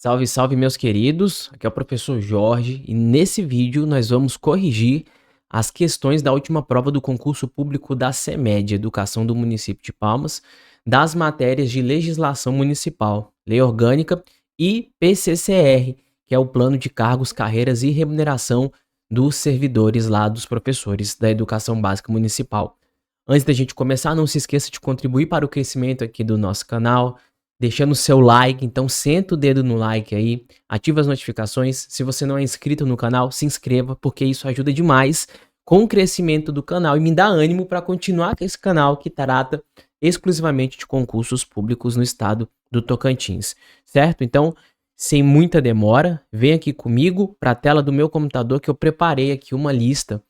Salve, salve, meus queridos. Aqui é o professor Jorge e nesse vídeo nós vamos corrigir as questões da última prova do concurso público da CEMED, Educação do Município de Palmas, das matérias de legislação municipal, lei orgânica e PCCR, que é o plano de cargos, carreiras e remuneração dos servidores lá dos professores da educação básica municipal. Antes da gente começar, não se esqueça de contribuir para o crescimento aqui do nosso canal, deixando o seu like. Então senta o dedo no like aí, ativa as notificações. Se você não é inscrito no canal, se inscreva, porque isso ajuda demais com o crescimento do canal e me dá ânimo para continuar com esse canal que trata exclusivamente de concursos públicos no estado do Tocantins, certo? Então, sem muita demora, vem aqui comigo para a tela do meu computador que eu preparei aqui uma lista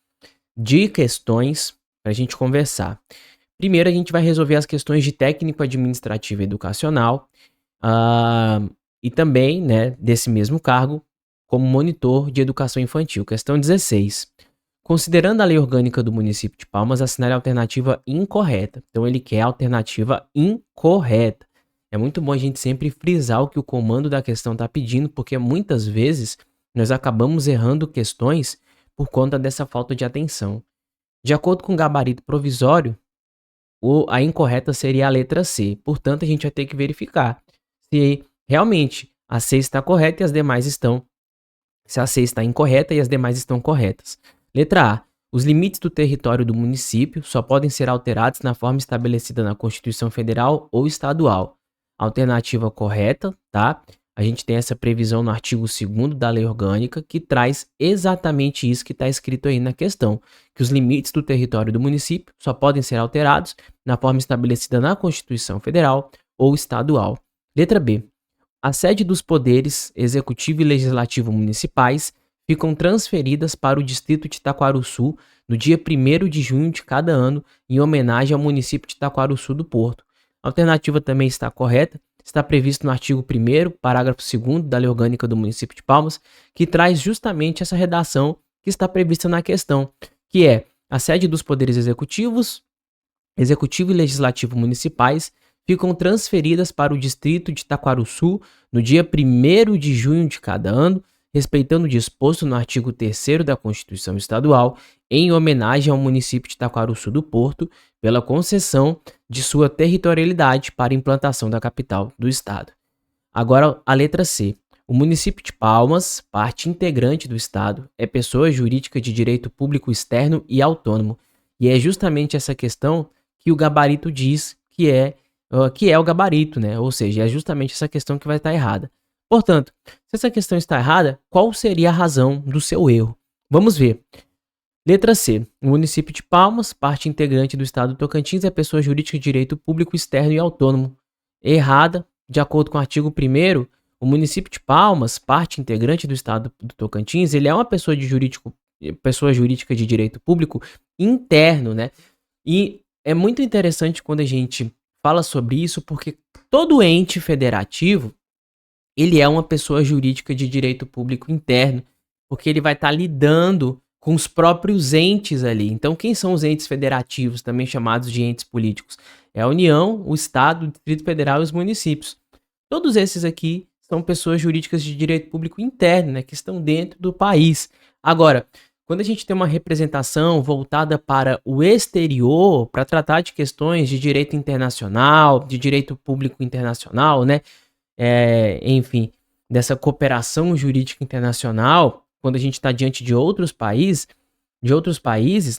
de questões para a gente conversar. Primeiro, a gente vai resolver as questões de técnico administrativo e educacional e também, né, desse mesmo cargo, como monitor de educação infantil. Questão 16. Considerando a lei orgânica do município de Palmas, assinale a alternativa incorreta. Então, ele quer a alternativa incorreta. É muito bom a gente sempre frisar o que o comando da questão está pedindo, porque muitas vezes nós acabamos errando questões por conta dessa falta de atenção. De acordo com o gabarito provisório, a incorreta seria a letra C. Portanto, a gente vai ter que verificar se realmente a C está correta e as demais estão. Se a C está incorreta e as demais estão corretas. Letra A. Os limites do território do município só podem ser alterados na forma estabelecida na Constituição Federal ou estadual. Alternativa correta, tá? A gente tem essa previsão no artigo 2º da Lei Orgânica, que traz exatamente isso que está escrito aí na questão, que os limites do território do município só podem ser alterados na forma estabelecida na Constituição Federal ou estadual. Letra B. A sede dos poderes executivo e legislativo municipais ficam transferidas para o distrito de Taquarussu no dia 1º de junho de cada ano, em homenagem ao município de Taquarussu do Porto. A alternativa também está correta. Está previsto no artigo 1º, parágrafo 2º da Lei Orgânica do Município de Palmas, que traz justamente essa redação que está prevista na questão, que é a sede dos poderes executivo e legislativo municipais ficam transferidas para o distrito de Taquarussu no dia 1º de junho de cada ano, respeitando o disposto no artigo 3º da Constituição Estadual, em homenagem ao município de Taquarussu do Porto, pela concessão de sua territorialidade para a implantação da capital do estado. Agora, a letra C. O município de Palmas, parte integrante do estado, é pessoa jurídica de direito público externo e autônomo. E é justamente essa questão que o gabarito diz que é o gabarito, né? Ou seja, é justamente essa questão que vai estar errada. Portanto, se essa questão está errada, qual seria a razão do seu erro? Vamos ver. Letra C. O município de Palmas, parte integrante do estado do Tocantins, é pessoa jurídica de direito público externo e autônomo. Errada. De acordo com o artigo 1º, o município de Palmas, parte integrante do estado do Tocantins, ele é uma pessoa jurídica de direito público interno, né? E é muito interessante quando a gente fala sobre isso, porque todo ente federativo, ele é uma pessoa jurídica de direito público interno, porque ele vai estar lidando com os próprios entes ali. Então, quem são os entes federativos, também chamados de entes políticos? É a União, o Estado, o Distrito Federal e os municípios. Todos esses aqui são pessoas jurídicas de direito público interno, né, que estão dentro do país. Agora, quando a gente tem uma representação voltada para o exterior, para tratar de questões de direito internacional, de direito público internacional, né, enfim, dessa cooperação jurídica internacional, quando a gente está diante de outros países,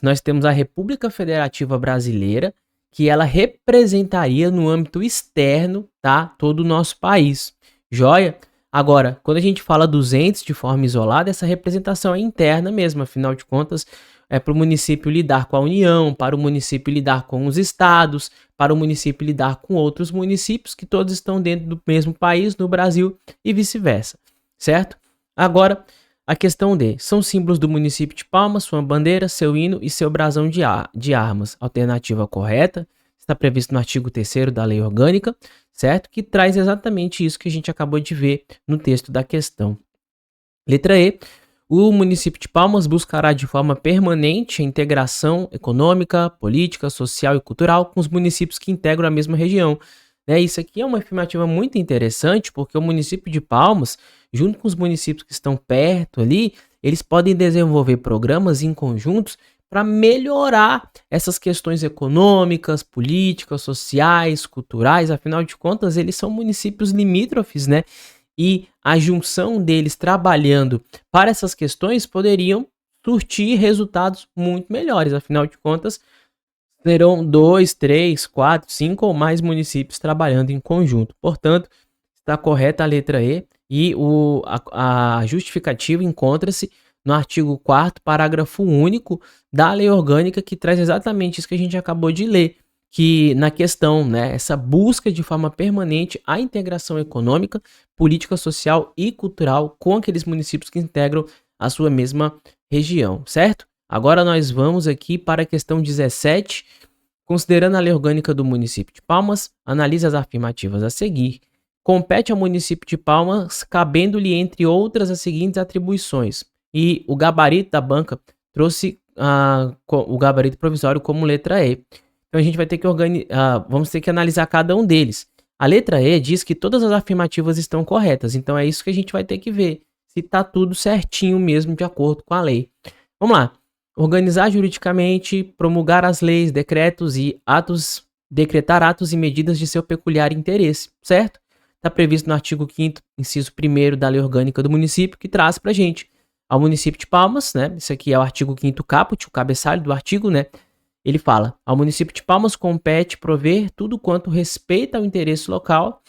nós temos a República Federativa Brasileira, que ela representaria no âmbito externo, tá, todo o nosso país. Joia? Agora, quando a gente fala dos entes de forma isolada, essa representação é interna mesmo, afinal de contas, é para o município lidar com a União, para o município lidar com os estados, para o município lidar com outros municípios que todos estão dentro do mesmo país, no Brasil, e vice-versa, certo? Agora, a questão D. São símbolos do município de Palmas, sua bandeira, seu hino e seu brasão de armas. Alternativa correta está previsto no artigo 3º da Lei Orgânica, certo? Que traz exatamente isso que a gente acabou de ver no texto da questão. Letra E. O município de Palmas buscará de forma permanente a integração econômica, política, social e cultural com os municípios que integram a mesma região. né? Isso aqui é uma afirmativa muito interessante, porque o município de Palmas, junto com os municípios que estão perto ali, eles podem desenvolver programas em conjuntos para melhorar essas questões econômicas, políticas, sociais, culturais. Afinal de contas, eles são municípios limítrofes, né? E a junção deles trabalhando para essas questões poderiam surtir resultados muito melhores. Afinal de contas, serão 2, 3, 4, 5 ou mais municípios trabalhando em conjunto. Portanto, está correta a letra E e a justificativa encontra-se no artigo 4º, parágrafo único da Lei Orgânica, que traz exatamente isso que a gente acabou de ler, que na questão, né, essa busca de forma permanente a integração econômica, política, social e cultural com aqueles municípios que integram a sua mesma região, certo? Agora nós vamos aqui para a questão 17. Considerando a lei orgânica do município de Palmas, analise as afirmativas a seguir. Compete ao município de Palmas, cabendo-lhe, entre outras, as seguintes atribuições. E o gabarito da banca trouxe o gabarito provisório como letra E. Então a gente vai ter que vamos ter que analisar cada um deles. A letra E diz que todas as afirmativas estão corretas, então é isso que a gente vai ter que ver, se está tudo certinho mesmo de acordo com a lei. Vamos lá. Organizar juridicamente, promulgar as leis, decretos e atos, decretar atos e medidas de seu peculiar interesse, certo? Está previsto no artigo 5º, inciso 1º da Lei Orgânica do município, que traz para a gente ao município de Palmas, né? Isso aqui é o artigo 5º caput, o cabeçalho do artigo, né? Ele fala: ao município de Palmas compete prover tudo quanto respeita ao interesse local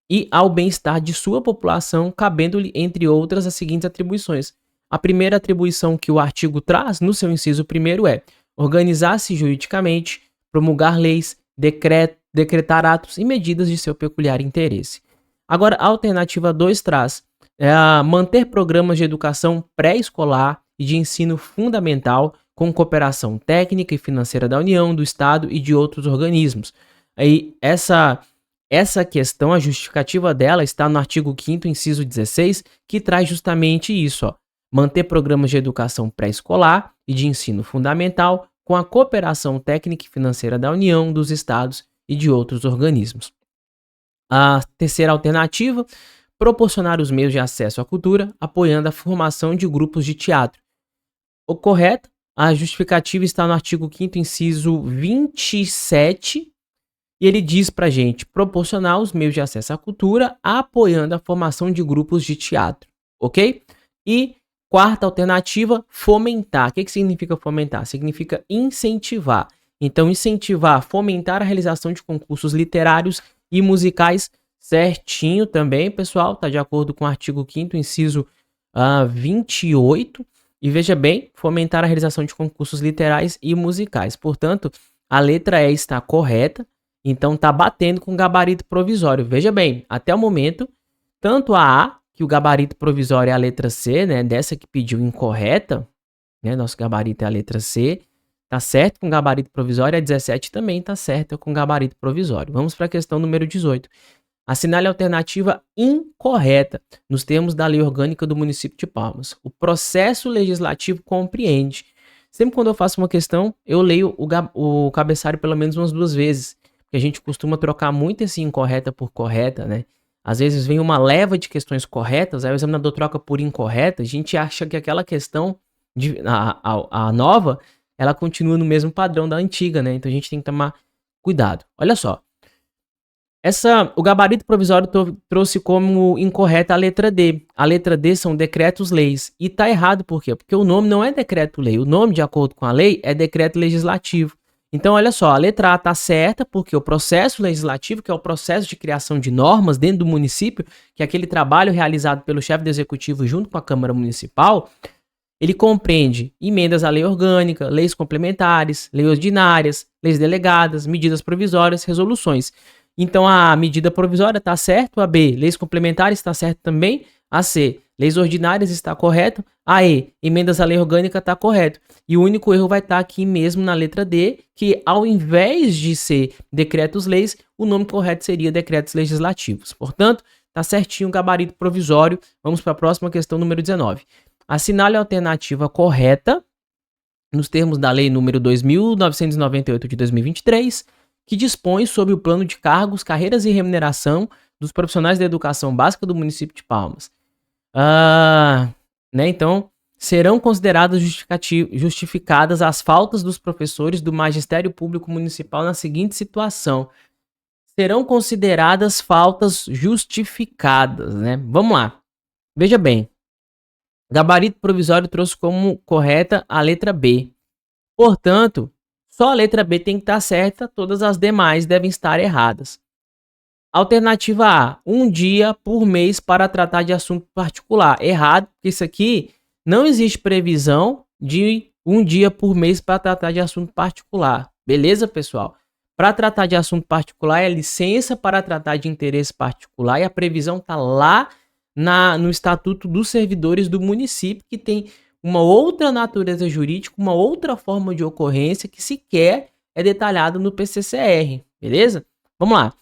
e ao bem-estar de sua população, cabendo-lhe, entre outras, as seguintes atribuições. A primeira atribuição que o artigo traz, no seu inciso 1º, é organizar-se juridicamente, promulgar leis, decretar atos e medidas de seu peculiar interesse. Agora, a alternativa 2 traz manter programas de educação pré-escolar e de ensino fundamental com cooperação técnica e financeira da União, do Estado e de outros organismos. Aí, essa questão, a justificativa dela está no artigo 5º, inciso 16, que traz justamente isso, ó. Manter programas de educação pré-escolar e de ensino fundamental com a cooperação técnica e financeira da União, dos Estados e de outros organismos. A terceira alternativa, proporcionar os meios de acesso à cultura, apoiando a formação de grupos de teatro. O correto, a justificativa está no artigo 5º, inciso 27, e ele diz pra gente proporcionar os meios de acesso à cultura, apoiando a formação de grupos de teatro, ok? E quarta alternativa, fomentar. O que significa fomentar? Significa incentivar. Então, incentivar, fomentar a realização de concursos literários e musicais, certinho também, pessoal, tá de acordo com o artigo 5º, inciso 28. E veja bem, fomentar a realização de concursos literários e musicais. Portanto, a letra E está correta, então tá batendo com o gabarito provisório. Veja bem, até o momento, tanto a que o gabarito provisório é a letra C, né, dessa que pediu incorreta, né, nosso gabarito é a letra C, tá certo com o gabarito provisório, a 17 também tá certa com o gabarito provisório. Vamos para a questão número 18. Assinale a alternativa incorreta nos termos da Lei Orgânica do município de Palmas. O processo legislativo compreende. Sempre quando eu faço uma questão, eu leio o cabeçalho pelo menos umas 2 vezes, porque a gente costuma trocar muito esse incorreta por correta, né? Às vezes vem uma leva de questões corretas, aí o examinador troca por incorreta, a gente acha que aquela questão, a nova, ela continua no mesmo padrão da antiga, né? Então a gente tem que tomar cuidado. Olha só. O gabarito provisório trouxe como incorreta a letra D. A letra D são decretos-leis. E tá errado por quê? Porque o nome não é decreto-lei. O nome, de acordo com a lei, é decreto legislativo. Então, olha só, a letra A tá certa porque o processo legislativo, que é o processo de criação de normas dentro do município, que é aquele trabalho realizado pelo chefe do executivo junto com a Câmara Municipal, ele compreende emendas à lei orgânica, leis complementares, leis ordinárias, leis delegadas, medidas provisórias, resoluções. Então, a medida provisória está certo, a B, leis complementares está certo também, a C, leis ordinárias está correto, a E, emendas à lei orgânica está correto. E o único erro vai estar aqui mesmo na letra D, que ao invés de ser decretos-leis, o nome correto seria decretos legislativos. Portanto, está certinho o gabarito provisório. Vamos para a próxima questão, número 19. Assinale a alternativa correta nos termos da Lei número 2.998 de 2023, que dispõe sobre o plano de cargos, carreiras e remuneração dos profissionais da educação básica do município de Palmas. Então, serão consideradas justificadas as faltas dos professores do Magistério Público Municipal na seguinte situação. Serão consideradas faltas justificadas, né? Vamos lá. Veja bem. Gabarito provisório trouxe como correta a letra B. Portanto, só a letra B tem que estar certa, todas as demais devem estar erradas. Alternativa A, 1 dia por mês para tratar de assunto particular. Errado, porque isso aqui não existe previsão de 1 dia por mês para tratar de assunto particular. Beleza, pessoal? Para tratar de assunto particular é licença para tratar de interesse particular e a previsão está lá no Estatuto dos Servidores do município, que tem uma outra natureza jurídica, uma outra forma de ocorrência que sequer é detalhado no PCCR. Beleza? Vamos lá.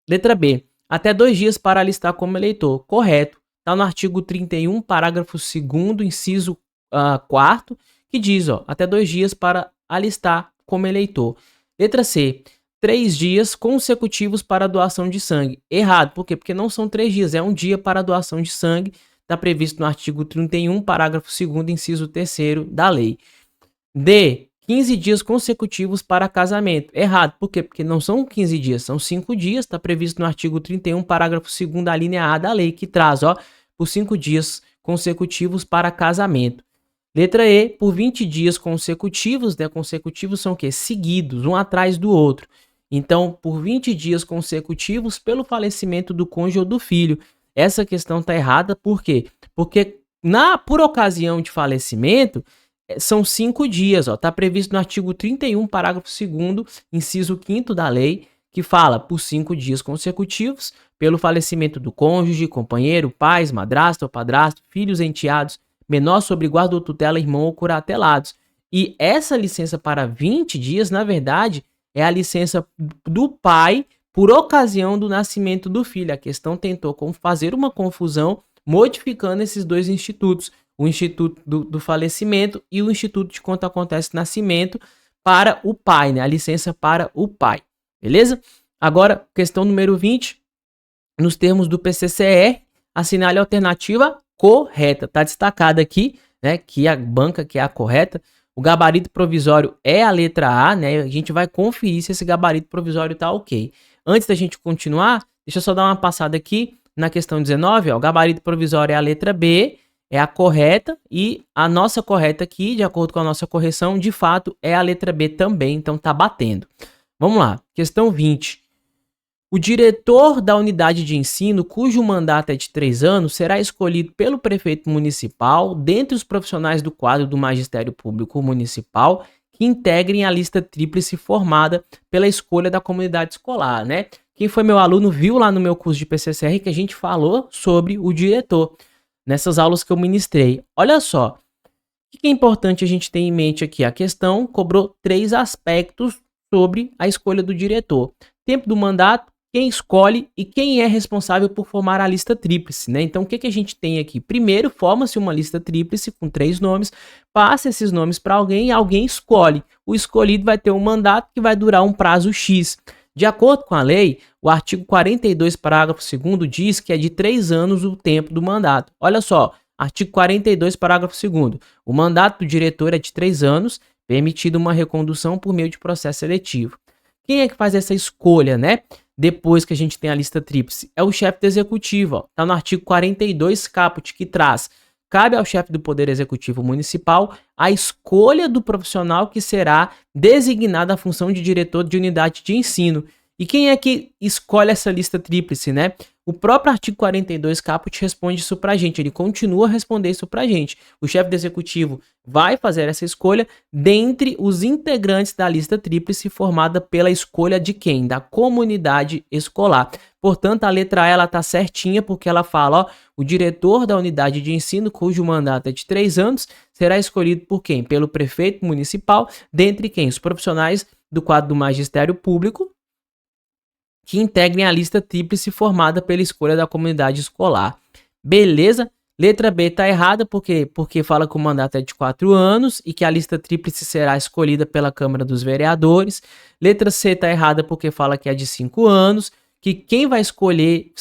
Letra B. Até 2 dias para alistar como eleitor. Correto. Está no artigo 31, parágrafo 2º, inciso 4º, que diz, até 2 dias para alistar como eleitor. Letra C. 3 dias consecutivos para doação de sangue. Errado. Por quê? Porque não são 3 dias, é 1 dia para doação de sangue. Está previsto no artigo 31, parágrafo 2º, inciso 3º da lei. D. 15 dias consecutivos para casamento. Errado. Por quê? Porque não são 15 dias, são 5 dias. Está previsto no artigo 31, parágrafo 2º da linha A da lei, que traz, por 5 dias consecutivos para casamento. Letra E, por 20 dias consecutivos, né? Consecutivos são o quê? Seguidos, um atrás do outro. Então, por 20 dias consecutivos pelo falecimento do cônjuge ou do filho. Essa questão está errada, por quê? Porque por ocasião de falecimento, são 5 dias, está previsto no artigo 31, parágrafo 2º, inciso 5º da lei, que fala por 5 dias consecutivos, pelo falecimento do cônjuge, companheiro, pais, madrasta ou padrasto, filhos, enteados, menor sob guarda ou tutela, irmão ou curatelados. E essa licença para 20 dias, na verdade, é a licença do pai por ocasião do nascimento do filho. A questão tentou fazer uma confusão, modificando esses dois institutos, o instituto do falecimento e o instituto de quando acontece nascimento para o pai, né? A licença para o pai, beleza? Agora, questão número 20, nos termos do PCCR, assinale a alternativa correta. Está destacado aqui, né, que a banca que é a correta. O gabarito provisório é a letra A, né? A gente vai conferir se esse gabarito provisório tá ok. Antes da gente continuar, deixa eu só dar uma passada aqui na questão 19, o gabarito provisório é a letra B, é a correta, e a nossa correta aqui, de acordo com a nossa correção, de fato é a letra B também, então tá batendo. Vamos lá, questão 20. O diretor da unidade de ensino, cujo mandato é de 3 anos, será escolhido pelo prefeito municipal dentre os profissionais do quadro do Magistério Público Municipal que integrem a lista tríplice formada pela escolha da comunidade escolar, né? Quem foi meu aluno viu lá no meu curso de PCCR que a gente falou sobre o diretor, nessas aulas que eu ministrei. Olha só, o que é importante a gente ter em mente aqui? A questão cobrou 3 aspectos sobre a escolha do diretor. Tempo do mandato, quem escolhe e quem é responsável por formar a lista tríplice, né? Então, o que a gente tem aqui? Primeiro, forma-se uma lista tríplice com 3 nomes, passa esses nomes para alguém e alguém escolhe. O escolhido vai ter um mandato que vai durar um prazo X. De acordo com a lei, o artigo 42, parágrafo 2º, diz que é de 3 anos o tempo do mandato. Olha só, artigo 42, parágrafo 2º. O mandato do diretor é de 3 anos, permitida uma recondução por meio de processo seletivo. Quem é que faz essa escolha, né? Depois que a gente tem a lista tríplice, é o chefe do executivo, está no artigo 42 caput, que traz: cabe ao chefe do Poder Executivo Municipal a escolha do profissional que será designado à função de diretor de unidade de ensino. E quem é que escolhe essa lista tríplice, né? O próprio artigo 42 caput responde isso pra gente, ele continua a responder isso pra gente. O chefe do executivo vai fazer essa escolha dentre os integrantes da lista tríplice formada pela escolha de quem? Da comunidade escolar. Portanto, a letra A ela tá certinha porque ela fala, o diretor da unidade de ensino, cujo mandato é de 3 anos, será escolhido por quem? Pelo prefeito municipal, dentre quem? Os profissionais do quadro do magistério público, que integrem a lista tríplice formada pela escolha da comunidade escolar. Beleza? Letra B tá errada, porque fala que o mandato é de 4 anos e que a lista tríplice será escolhida pela Câmara dos Vereadores. Letra C tá errada porque fala que é de 5 anos, que quem vai escolher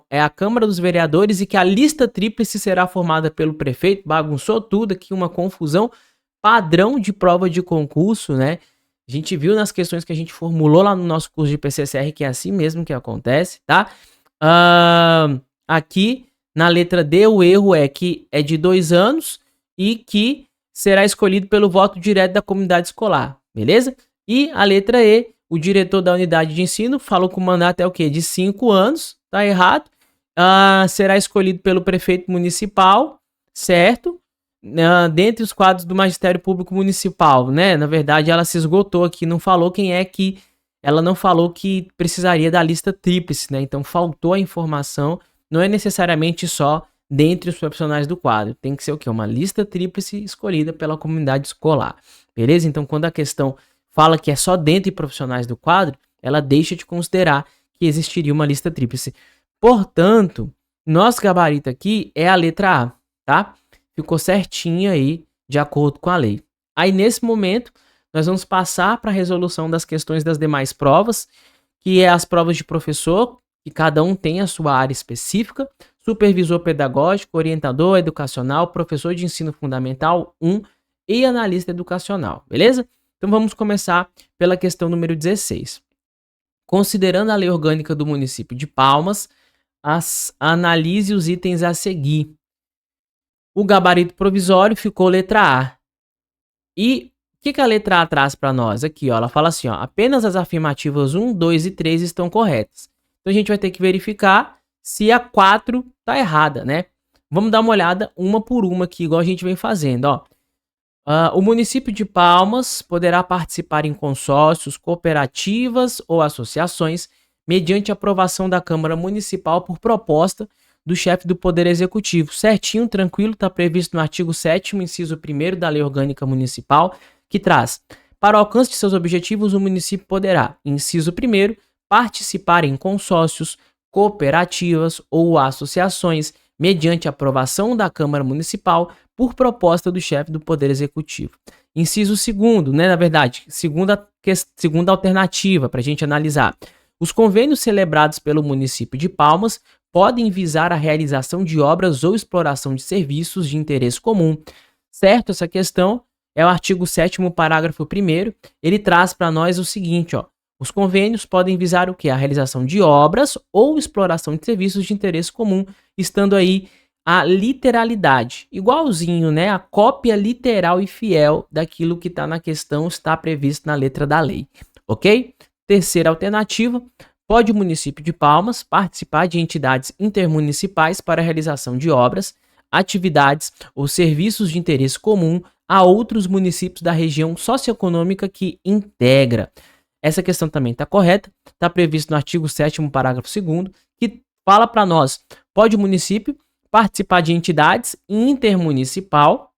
é a Câmara dos Vereadores e que a lista tríplice será formada pelo prefeito. Bagunçou tudo aqui, uma confusão padrão de prova de concurso, né? A gente viu nas questões que a gente formulou lá no nosso curso de PCCR que é assim mesmo que acontece, tá? Aqui na letra D, o erro é que é de 2 anos e que será escolhido pelo voto direto da comunidade escolar, beleza? E a letra E, o diretor da unidade de ensino falou que o mandato é o quê? De 5 anos, tá errado. Será escolhido pelo prefeito municipal, certo? Dentre os quadros do Magistério Público Municipal, né? Na verdade, ela se esgotou aqui, não falou quem é que... Ela não falou que precisaria da lista tríplice, né? Então, faltou a informação. Não é necessariamente só dentre os profissionais do quadro. Tem que ser o quê? Uma lista tríplice escolhida pela comunidade escolar. Beleza? Então, quando a questão fala que é só dentre profissionais do quadro, ela deixa de considerar que existiria uma lista tríplice. Portanto, nosso gabarito aqui é a letra A, tá? Ficou certinho aí, de acordo com a lei. Aí, nesse momento, nós vamos passar para a resolução das questões das demais provas, que é as provas de professor, que cada um tem a sua área específica, supervisor pedagógico, orientador educacional, professor de ensino fundamental 1 e analista educacional, beleza? Então vamos começar pela questão número 16. Considerando a lei orgânica do município de Palmas, analise os itens a seguir. O gabarito provisório ficou letra A. E o que a letra A traz para nós? Aqui, ó, ela fala assim, ó, apenas as afirmativas 1, 2 e 3 estão corretas. Então a gente vai ter que verificar se a 4 tá errada, né? Vamos dar uma olhada uma por uma aqui, igual a gente vem fazendo, ó. O município de Palmas poderá participar em consórcios, cooperativas ou associações mediante aprovação da Câmara Municipal por proposta do chefe do Poder Executivo. Certinho, tranquilo, está previsto no artigo 7º, inciso 1º da Lei Orgânica Municipal, que traz: para o alcance de seus objetivos, o município poderá, inciso 1º, participar em consórcios, cooperativas ou associações mediante aprovação da Câmara Municipal por proposta do chefe do Poder Executivo. Inciso 2º, né, na verdade, segunda alternativa para a gente analisar. Os convênios celebrados pelo município de Palmas podem visar a realização de obras ou exploração de serviços de interesse comum. Certo? Essa questão é o artigo 7º, parágrafo 1º. Ele traz para nós o seguinte, ó. Os convênios podem visar o quê? A realização de obras ou exploração de serviços de interesse comum, estando aí a literalidade. Igualzinho, né? A cópia literal e fiel daquilo que está na questão está previsto na letra da lei. Ok? Terceira alternativa. Pode o município de Palmas participar de entidades intermunicipais para a realização de obras, atividades ou serviços de interesse comum a outros municípios da região socioeconômica que integra. Essa questão também está correta, está previsto no artigo 7º, parágrafo 2º, que fala para nós: pode o município participar de entidades intermunicipal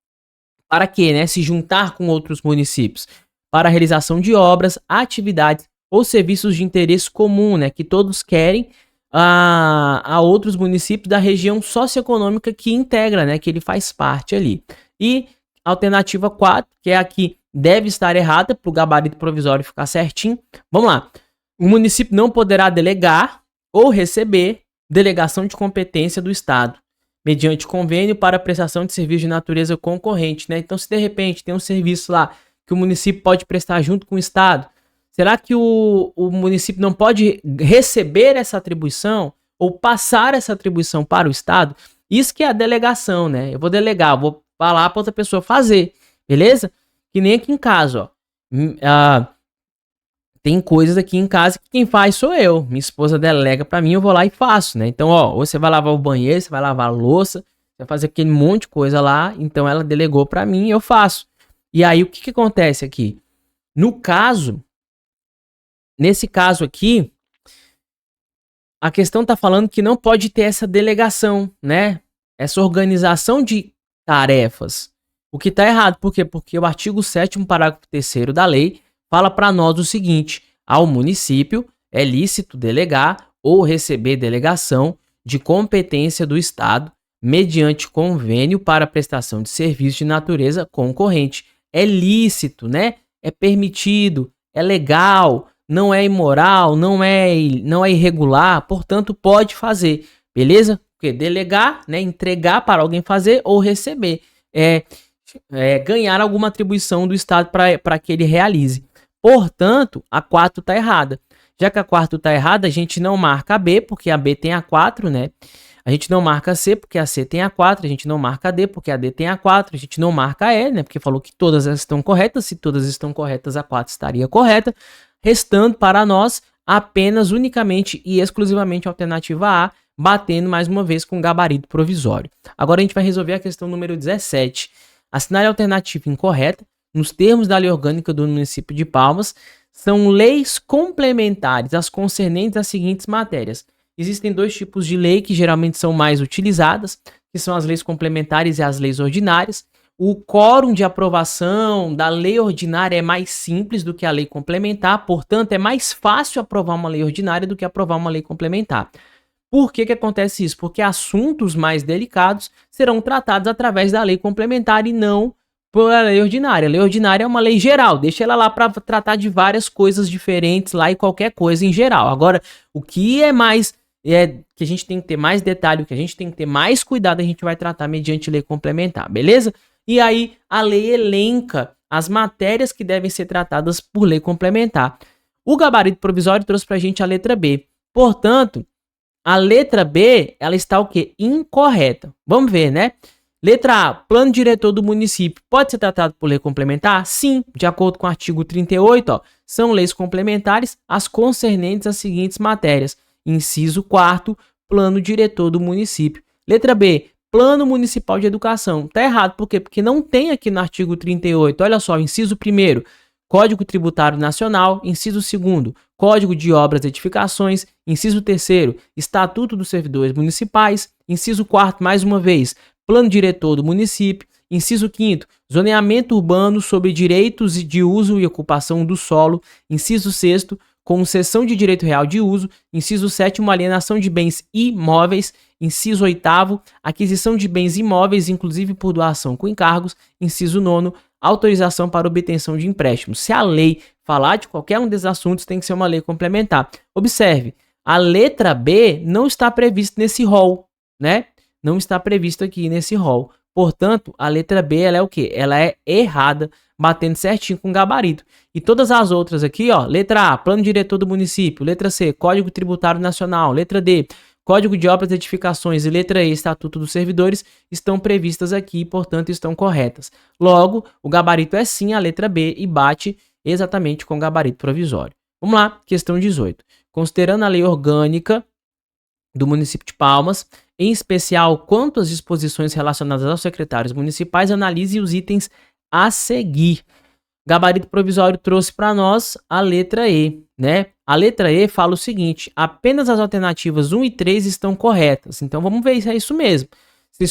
para quê, né? Se juntar com outros municípios para a realização de obras, atividades ou serviços de interesse comum, né? Que todos querem a outros municípios da região socioeconômica que integra, né? Que ele faz parte ali. E alternativa 4, que é a que deve estar errada para o gabarito provisório ficar certinho. Vamos lá. O município não poderá delegar ou receber delegação de competência do Estado, mediante convênio para prestação de serviço de natureza concorrente, né? Então, se de repente tem um serviço lá que o município pode prestar junto com o Estado, será que o município não pode receber essa atribuição ou passar essa atribuição para o Estado? Isso que é a delegação, né? Eu vou delegar, vou falar para outra pessoa fazer, beleza? Que nem aqui em casa, ó. Tem coisas aqui em casa que quem faz sou eu. Minha esposa delega pra mim, eu vou lá e faço, né? Então, ó, você vai lavar o banheiro, você vai lavar a louça, você vai fazer aquele monte de coisa lá. Então, ela delegou pra mim e eu faço. E aí, o que acontece aqui? Nesse caso aqui, a questão tá falando que não pode ter essa delegação, né? Essa organização de tarefas. O que tá errado, por quê? Porque o artigo 7º, parágrafo 3º da lei fala para nós o seguinte: ao município é lícito delegar ou receber delegação de competência do Estado mediante convênio para prestação de serviço de natureza concorrente. É lícito, né? É permitido, é legal, não é imoral, não é irregular, portanto pode fazer, beleza? Porque delegar, né, entregar para alguém fazer ou receber, ganhar alguma atribuição do Estado para que ele realize. Portanto, a 4 está errada. Já que a 4 está errada, a gente não marca a B, porque a B tem a 4, né? A gente não marca a C, porque a C tem a 4. A gente não marca a D, porque a D tem a 4. A gente não marca a E, né? Porque falou que todas elas estão corretas. Se todas estão corretas, a 4 estaria correta. Restando para nós apenas, unicamente e exclusivamente a alternativa A, batendo mais uma vez com gabarito provisório. Agora a gente vai resolver a questão número 17. Assinale a alternativa incorreta. Nos termos da Lei Orgânica do Município de Palmas, são leis complementares às concernentes às seguintes matérias. Existem dois tipos de lei que geralmente são mais utilizadas, que são as leis complementares e as leis ordinárias. O quórum de aprovação da lei ordinária é mais simples do que a lei complementar, portanto, é mais fácil aprovar uma lei ordinária do que aprovar uma lei complementar. Por que acontece isso? Porque assuntos mais delicados serão tratados através da lei complementar e não pela lei ordinária. A lei ordinária é uma lei geral, deixa ela lá para tratar de várias coisas diferentes lá e qualquer coisa em geral. Agora, o que é mais, que a gente tem que ter mais detalhe, o que a gente tem que ter mais cuidado, a gente vai tratar mediante lei complementar, beleza? E aí, a lei elenca as matérias que devem ser tratadas por lei complementar. O gabarito provisório trouxe pra gente a letra B. Portanto, a letra B, ela está o quê? Incorreta. Vamos ver, né? Letra A, plano diretor do município pode ser tratado por lei complementar? Sim, de acordo com o artigo 38, ó, são leis complementares as concernentes às seguintes matérias. Inciso 4º, plano diretor do município. Letra B, plano municipal de educação. Tá errado, por quê? Porque não tem aqui no artigo 38. Olha só, inciso 1º, Código Tributário Nacional. Inciso 2º, Código de Obras e Edificações. Inciso 3º, Estatuto dos Servidores Municipais. Inciso 4º, mais uma vez, Plano Diretor do Município. Inciso 5º, Zoneamento Urbano sobre Direitos de Uso e Ocupação do Solo. Inciso 6º, Concessão de Direito Real de Uso. Inciso 7º, Alienação de Bens Imóveis. Inciso 8º, Aquisição de Bens Imóveis, inclusive por doação com encargos. Inciso 9º, Autorização para obtenção de empréstimos. Se a lei falar de qualquer um desses assuntos, tem que ser uma lei complementar. Observe, a letra B não está prevista nesse rol, né? Não está previsto aqui nesse rol. Portanto, a letra B, ela é o quê? Ela é errada, batendo certinho com o gabarito. E todas as outras aqui, ó, letra A, plano diretor do município, letra C, Código Tributário Nacional, letra D, Código de Obras e Edificações e letra E, Estatuto dos Servidores, estão previstas aqui e, portanto, estão corretas. Logo, o gabarito é sim a letra B e bate exatamente com o gabarito provisório. Vamos lá, questão 18. Considerando a lei orgânica do município de Palmas, em especial quanto às disposições relacionadas aos secretários municipais, analise os itens a seguir. Gabarito provisório trouxe para nós a letra E, né? A letra E fala o seguinte: apenas as alternativas 1 e 3 estão corretas. Então vamos ver se é isso mesmo. Se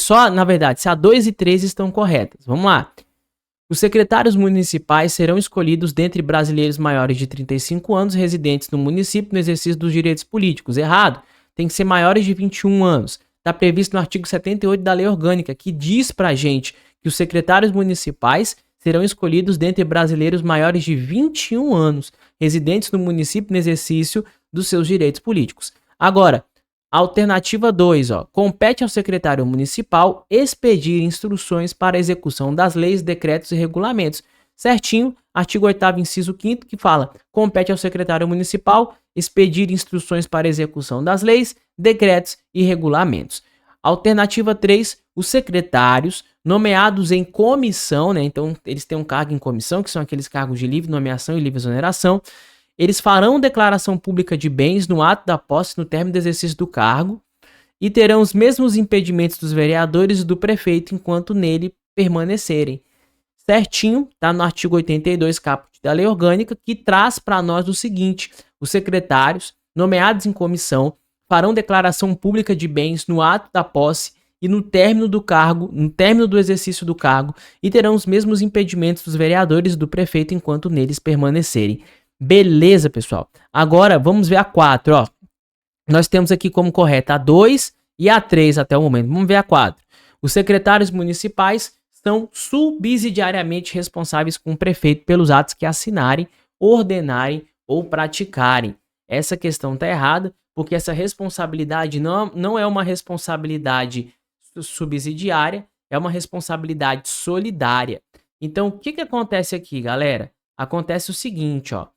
a 2 e 3 estão corretas. Vamos lá. Os secretários municipais serão escolhidos dentre brasileiros maiores de 35 anos residentes no município no exercício dos direitos políticos. Errado. Tem que ser maiores de 21 anos. Está previsto no artigo 78 da Lei Orgânica, que diz pra gente que os secretários municipais serão escolhidos dentre brasileiros maiores de 21 anos, residentes no município no exercício dos seus direitos políticos. Agora, alternativa 2, ó, compete ao secretário municipal expedir instruções para a execução das leis, decretos e regulamentos. Certinho, artigo 8º, inciso 5º, que fala: compete ao secretário municipal expedir instruções para a execução das leis, decretos e regulamentos. Alternativa 3, os secretários nomeados em comissão, né? Então, eles têm um cargo em comissão, que são aqueles cargos de livre nomeação e livre exoneração. Eles farão declaração pública de bens no ato da posse no término do exercício do cargo e terão os mesmos impedimentos dos vereadores e do prefeito enquanto nele permanecerem. Certinho, tá no artigo 82, caput da Lei Orgânica, que traz para nós o seguinte: os secretários nomeados em comissão farão declaração pública de bens no ato da posse e no término do cargo, no término do exercício do cargo, e terão os mesmos impedimentos dos vereadores e do prefeito enquanto neles permanecerem. Beleza, pessoal? Agora vamos ver a 4, ó. Nós temos aqui como correta a 2 e a 3 até o momento. Vamos ver a 4. Os secretários municipais são subsidiariamente responsáveis com o prefeito pelos atos que assinarem, ordenarem ou praticarem. Essa questão está errada, porque essa responsabilidade não é uma responsabilidade subsidiária, é uma responsabilidade solidária. Então, o que acontece aqui, galera? Acontece o seguinte, ó.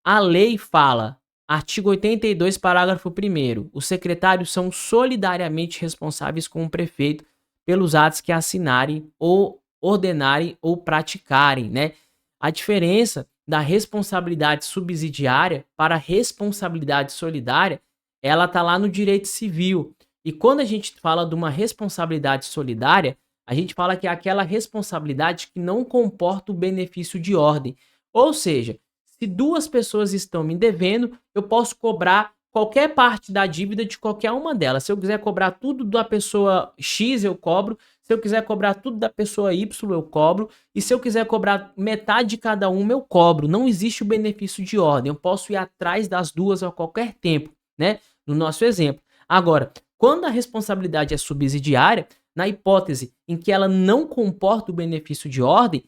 A lei fala, artigo 82, parágrafo 1º, os secretários são solidariamente responsáveis com o prefeito pelos atos que assinarem ou ordenarem ou praticarem, né? A diferença da responsabilidade subsidiária para a responsabilidade solidária, ela tá lá no direito civil. E quando a gente fala de uma responsabilidade solidária, a gente fala que é aquela responsabilidade que não comporta o benefício de ordem. Ou seja, se duas pessoas estão me devendo, eu posso cobrar qualquer parte da dívida de qualquer uma delas. Se eu quiser cobrar tudo da pessoa X, eu cobro. Se eu quiser cobrar tudo da pessoa Y, eu cobro. E se eu quiser cobrar metade de cada uma, eu cobro. Não existe o benefício de ordem. Eu posso ir atrás das duas a qualquer tempo, né? No nosso exemplo. Agora, quando a responsabilidade é subsidiária, na hipótese em que ela não comporta o benefício de ordem,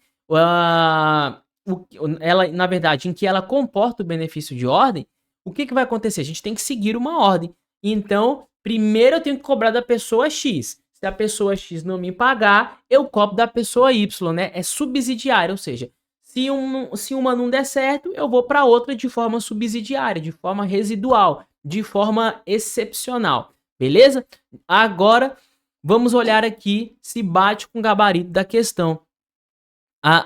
ela, na verdade, em que ela comporta o benefício de ordem, o que vai acontecer? A gente tem que seguir uma ordem. Então, primeiro eu tenho que cobrar da pessoa X. Se a pessoa X não me pagar, eu cobro da pessoa Y, né? É subsidiário, ou seja, se uma não der certo, eu vou para outra de forma subsidiária, de forma residual, de forma excepcional. Beleza? Agora, vamos olhar aqui se bate com o gabarito da questão.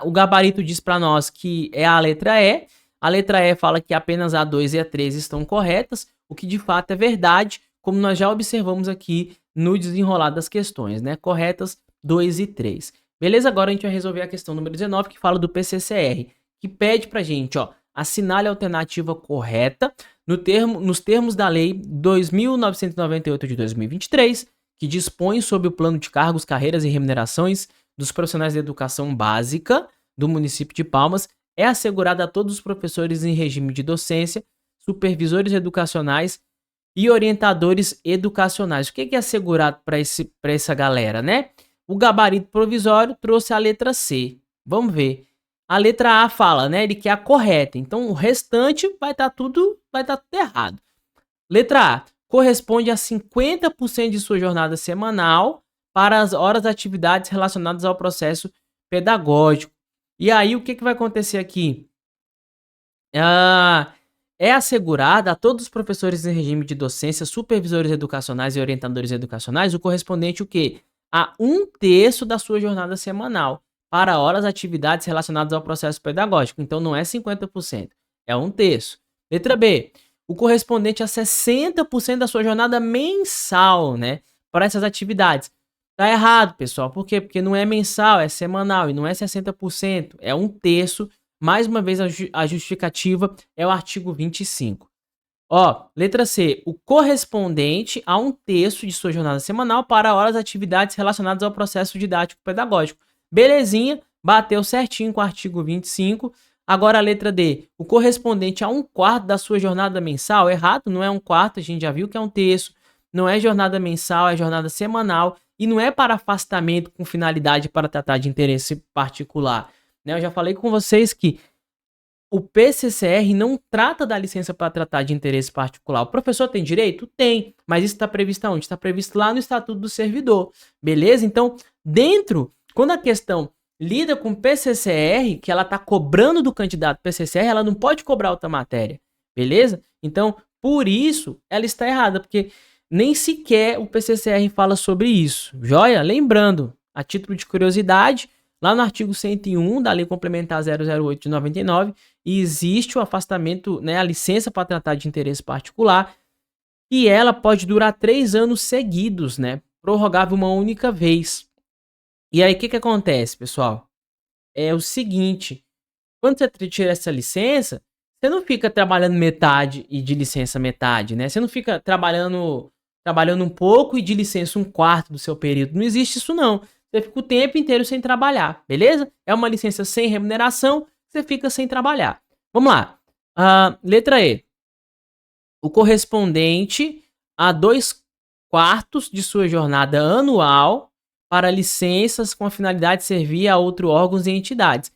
O gabarito diz para nós que é a letra E. A letra E fala que apenas a 2 e a 3 estão corretas, o que de fato é verdade, como nós já observamos aqui no desenrolar das questões, né? Corretas 2 e 3. Beleza? Agora a gente vai resolver a questão número 19, que fala do PCCR, que pede pra gente, ó, assinale a alternativa correta nos termos da Lei 2.998 de 2023, que dispõe sobre o plano de cargos, carreiras e remunerações dos profissionais de educação básica do município de Palmas, é assegurada a todos os professores em regime de docência, supervisores educacionais e orientadores educacionais. O que é assegurado para essa galera, né? O gabarito provisório trouxe a letra C. Vamos ver. A letra A fala, né? Ele quer a correta. Então, o restante vai estar tudo errado. Letra A. Corresponde a 50% de sua jornada semanal para as horas de atividades relacionadas ao processo pedagógico. E aí, o que vai acontecer aqui? É assegurada a todos os professores em regime de docência, supervisores educacionais e orientadores educacionais o correspondente o quê? A 1/3 da sua jornada semanal para horas de atividades relacionadas ao processo pedagógico. Então, não é 50%, é 1/3. Letra B. O correspondente a 60% da sua jornada mensal, né? Para essas atividades. Tá errado, pessoal. Por quê? Porque não é mensal, é semanal e não é 60%, é 1/3. Mais uma vez, a justificativa é o artigo 25. Ó, letra C. O correspondente a 1/3 de sua jornada semanal para horas de atividades relacionadas ao processo didático-pedagógico. Belezinha, bateu certinho com o artigo 25. Agora a letra D. O correspondente a 1/4 da sua jornada mensal. Errado, não é 1/4, a gente já viu que é 1/3. Não é jornada mensal, é jornada semanal. E não é para afastamento com finalidade para tratar de interesse particular. Né? Eu já falei com vocês que o PCCR não trata da licença para tratar de interesse particular. O professor tem direito? Tem. Mas isso está previsto aonde? Está previsto lá no Estatuto do Servidor. Beleza? Então, quando a questão lida com PCCR, que ela está cobrando do candidato PCCR, ela não pode cobrar outra matéria. Beleza? Então, por isso, ela está errada, porque nem sequer o PCCR fala sobre isso. Joia? Lembrando, a título de curiosidade, lá no artigo 101 da Lei Complementar 008 de 99, existe o afastamento, né, a licença para tratar de interesse particular, e ela pode durar 3 anos seguidos, né, prorrogável uma única vez. E aí, o que acontece, pessoal? É o seguinte, quando você tira essa licença, você não fica trabalhando metade e de licença metade, né? Você não fica trabalhando um pouco e de licença 1/4 do seu período. Não existe isso, não. Você fica o tempo inteiro sem trabalhar, beleza? É uma licença sem remuneração, você fica sem trabalhar. Vamos lá. Letra E. O correspondente a 2/4 de sua jornada anual para licenças com a finalidade de servir a outros órgãos e entidades.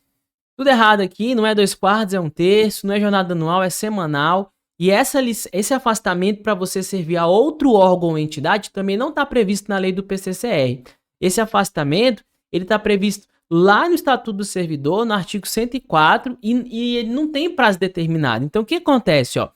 Tudo errado aqui, não é 2/4, é 1/3, não é jornada anual, é semanal. E esse afastamento para você servir a outro órgão ou entidade também não está previsto na lei do PCCR. Esse afastamento, ele está previsto lá no Estatuto do Servidor, no artigo 104, e ele não tem prazo determinado. Então, o que acontece? Ó?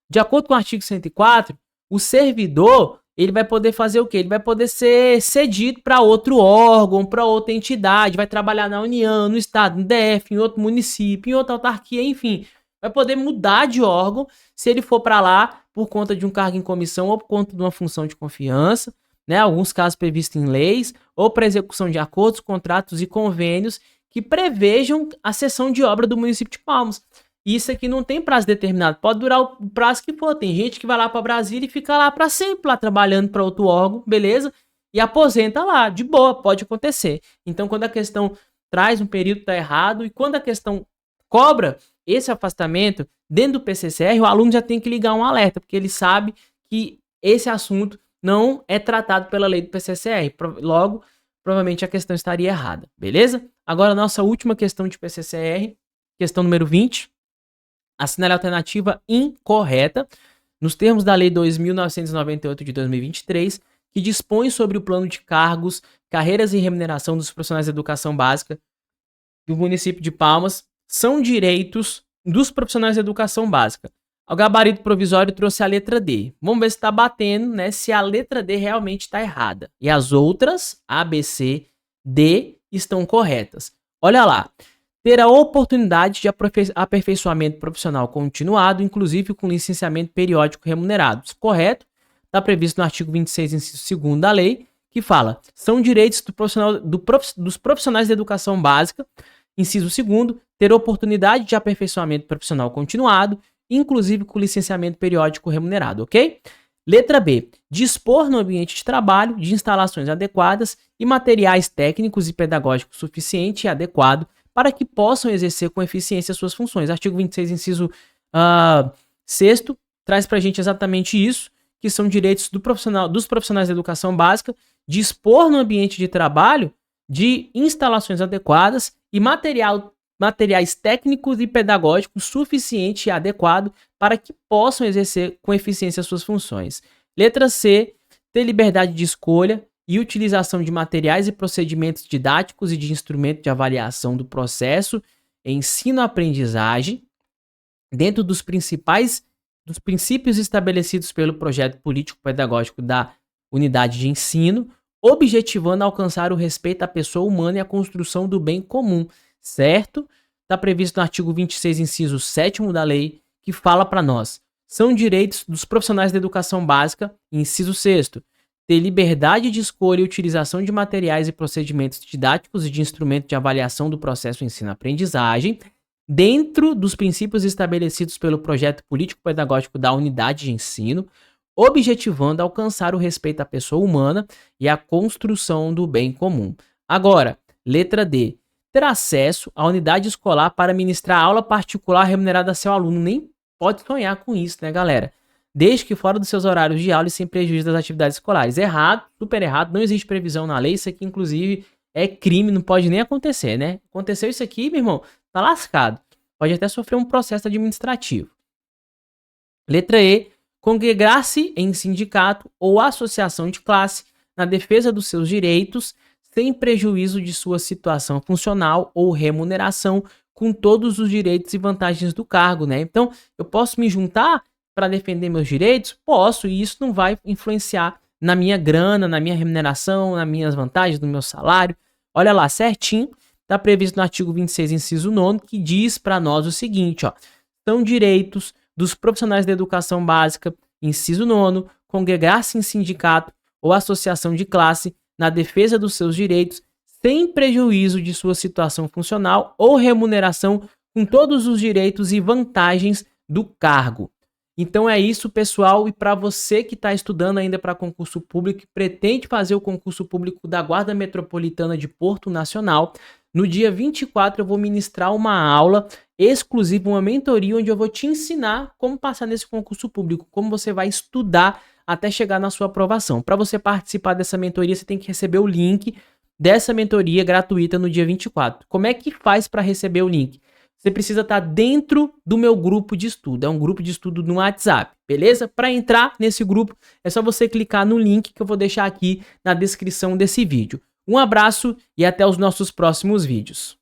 De acordo com o artigo 104, o servidor, ele vai poder fazer o quê? Ele vai poder ser cedido para outro órgão, para outra entidade, vai trabalhar na União, no Estado, no DF, em outro município, em outra autarquia, enfim. Vai poder mudar de órgão se ele for para lá por conta de um cargo em comissão ou por conta de uma função de confiança, né? Alguns casos previstos em leis, ou para execução de acordos, contratos e convênios que prevejam a cessão de obra do município de Palmas. Isso aqui não tem prazo determinado, pode durar o prazo que for. Tem gente que vai lá para Brasília e fica lá para sempre, lá trabalhando para outro órgão, beleza? E aposenta lá, de boa, pode acontecer. Então, quando a questão traz um período tá errado e quando a questão cobra esse afastamento dentro do PCCR, o aluno já tem que ligar um alerta, porque ele sabe que esse assunto não é tratado pela lei do PCCR. Logo, provavelmente a questão estaria errada, beleza? Agora, a nossa última questão de PCCR, questão número 20. Assinale a alternativa incorreta nos termos da Lei 2.998 de 2023, que dispõe sobre o plano de cargos, carreiras e remuneração dos profissionais de educação básica do município de Palmas, são direitos dos profissionais de educação básica. O gabarito provisório trouxe a letra D. Vamos ver se está batendo, né? Se a letra D realmente está errada. E as outras, A, B, C, D, estão corretas. Olha lá. Ter a oportunidade de aperfeiçoamento profissional continuado, inclusive com licenciamento periódico remunerado. Isso correto? Está previsto no artigo 26, inciso 2º da lei, que fala: são direitos dos profissionais de educação básica, inciso 2º, ter oportunidade de aperfeiçoamento profissional continuado, inclusive com licenciamento periódico remunerado, ok? Letra B. Dispor no ambiente de trabalho de instalações adequadas e materiais técnicos e pedagógicos suficiente e adequado para que possam exercer com eficiência suas funções. Artigo 26, inciso 6º, traz para a gente exatamente isso, que são direitos dos profissionais da educação básica, dispor no ambiente de trabalho de instalações adequadas e materiais técnicos e pedagógicos suficiente e adequado para que possam exercer com eficiência suas funções. Letra C, ter liberdade de escolha e utilização de materiais e procedimentos didáticos e de instrumento de avaliação do processo ensino-aprendizagem dentro dos princípios estabelecidos pelo projeto político-pedagógico da unidade de ensino, objetivando alcançar o respeito à pessoa humana e a construção do bem comum, certo? Está previsto no artigo 26, inciso 7º da lei, que fala para nós: são direitos dos profissionais da educação básica, inciso 6º, ter liberdade de escolha e utilização de materiais e procedimentos didáticos e de instrumento de avaliação do processo ensino-aprendizagem, dentro dos princípios estabelecidos pelo projeto político-pedagógico da unidade de ensino, objetivando alcançar o respeito à pessoa humana e a construção do bem comum. Agora, letra D. Ter acesso à unidade escolar para ministrar aula particular remunerada a seu aluno. Nem pode sonhar com isso, né, galera? Desde que fora dos seus horários de aula e sem prejuízo das atividades escolares. Errado, super errado, não existe previsão na lei. Isso aqui, inclusive, é crime, não pode nem acontecer, né? Aconteceu isso aqui, meu irmão, tá lascado. Pode até sofrer um processo administrativo. Letra E. Congregar-se em sindicato ou associação de classe na defesa dos seus direitos, sem prejuízo de sua situação funcional ou remuneração, com todos os direitos e vantagens do cargo, né? Então, eu posso me juntar para defender meus direitos? Posso, e isso não vai influenciar na minha grana, na minha remuneração, nas minhas vantagens, no meu salário. Olha lá, certinho, está previsto no artigo 26, inciso 9º, que diz para nós o seguinte, ó: são direitos dos profissionais da educação básica, inciso 9º, congregar-se em sindicato ou associação de classe na defesa dos seus direitos, sem prejuízo de sua situação funcional ou remuneração, com todos os direitos e vantagens do cargo. Então é isso, pessoal, e para você que está estudando ainda para concurso público e pretende fazer o concurso público da Guarda Metropolitana de Porto Nacional, no dia 24 eu vou ministrar uma aula exclusiva, uma mentoria, onde eu vou te ensinar como passar nesse concurso público, como você vai estudar até chegar na sua aprovação. Para você participar dessa mentoria, você tem que receber o link dessa mentoria gratuita no dia 24. Como é que faz para receber o link? Você precisa estar dentro do meu grupo de estudo. É um grupo de estudo no WhatsApp, beleza? Para entrar nesse grupo, é só você clicar no link que eu vou deixar aqui na descrição desse vídeo. Um abraço e até os nossos próximos vídeos.